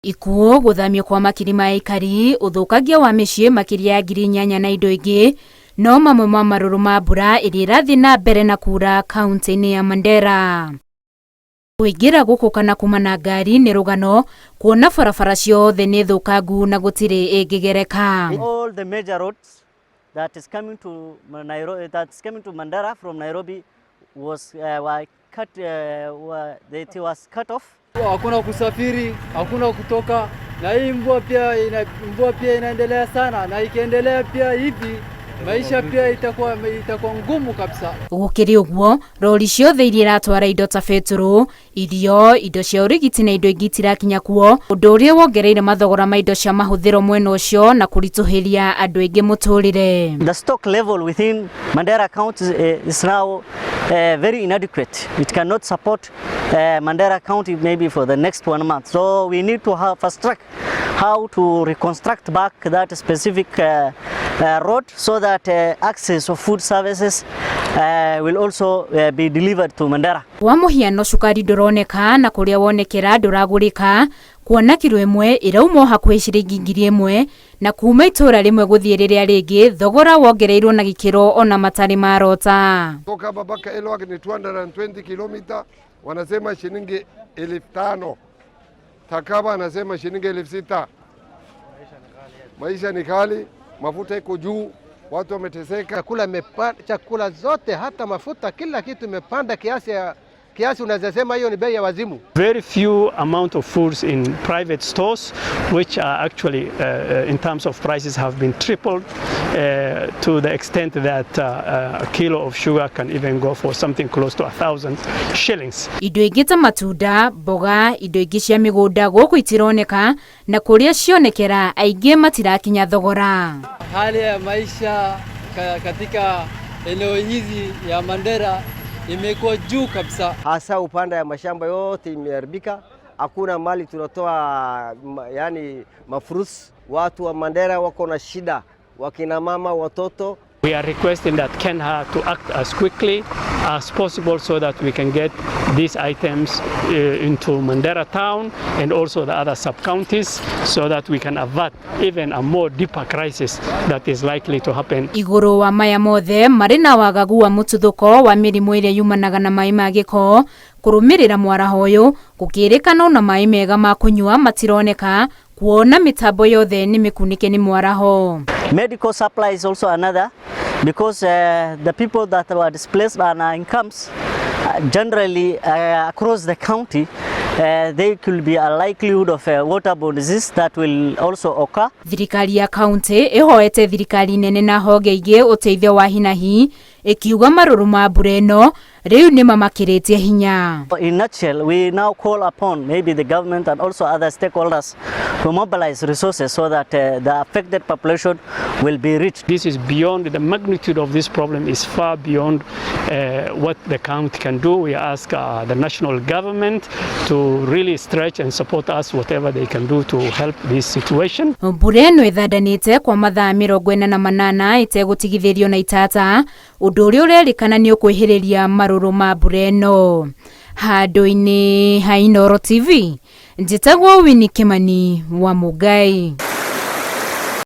Ikuo guthamio kwa makiri ma Aikari uthukagia wa mĩciĩ makĩria ya 8,000 na indo ingĩ no mamwe ma marũrũ ma mbura iria irathi na mbere na kura kaunti-inĩ ya Mandera. Kuingira guku kana kuma na ngari ni rugano kuona barabara ciothe ni thukangu na gutiri ingigereka. All the major roads that is coming to Mandera from Nairobi was cut off. Hakuna kusafiri, hakuna kutoka, na hii mvua pia inaendelea sana, na ikiendelea pia hivi maisha pia itakuwa ngumu kabisa. Gukiri uguo rori ciothe iria iratwara indo ta betũrũ, irio, indo cia ũrigiti na indo ingĩ itirakinya kuo, ũndũ ũrĩa wongereire mathogora ma indo cia mahũthĩro mwena ũcio na kũritũhĩria andũ aingĩ mũtũrĩre. The stock level within Mandera County is now very inadequate. It cannot support Mandera County maybe for the next 1 month. So we need to have fast track how to reconstruct back that specific road so that access of food services will also be delivered to Mandera. Wa muhiano cukari nduroneka na kuria wonekera nduragurika kuona kilo imwe irauma hakuhĩ ciringi 1,000 na kuma itura rimwe guthie riria ringi thogora wongereirwo na gikiro ona matari marota. Toka Babaka Elwak ni 220 km wanasema shilingi 5,000. Takaba anasema shilingi 6,000. Maisha ni kali, mafuta iko juu, watu wameteseka. Chakula zote hata mafuta kila kitu imepanda kiasi unaweza sema hiyo ni bei ya wazimu. Very few amount of foods in private stores which are actually in terms of prices have been tripled to the extent that a kilo of sugar can even go for something close to 1,000 shillings. Indo ingĩ ta matunda, mboga, indo ingĩ cia mĩgũnda gũkũ itironeka na kũrĩa cionekera aingĩ matirakinya thogora. Hali ya maisha katika eneo hizi ya Mandera imekuwa juu kabisa. Hasa upande ya mashamba yote imeharibika. Hakuna mali tunatoa yani mafurus. Watu wa Mandera wako na shida, wakina mama, watoto. We are requesting that Kenya to act as quickly as possible so that we can get these items into Mandera town and also the other sub-counties so that we can avert even a more deeper crisis that is likely to happen. Iguru wa maya mothe mari na wagagu wa mututhuko wa mirimu iria yumanaga na mai ma giko kurumirira mwaraho uyu gukirikana na mai mega ma kunywa matironeka kuona mitambo yothe ni mikunike ni mwaraho. Medical supply is also another because the people that were displaced on incomes generally across the county there could be a likelihood of waterborne disease that will also occur. Thirikari ya county ihoete thirikari nene na honge ingĩ uteithio wa hinahi ikiuga marũrũ ma mbura ĩno riu ni mamakĩrĩtie hinya. In nutshell, we now call upon maybe the government and also other stakeholders to mobilize resources so that the affected population will be reached. This is beyond the magnitude of this problem is far beyond what the county can do. We ask the national government to really stretch and support us whatever they can do to help this situation. Mbura ĩno ĩthandanĩte kwa mathaa 48 itegũtigithĩrio na itata ũndũ ũrĩa ũrerĩkana nĩ ũkwĩhĩrĩria marũrũ ma mbura ĩno. Handũ-inĩ ha Inooro TV njĩtagwo Winnie Kimani wa Mugai.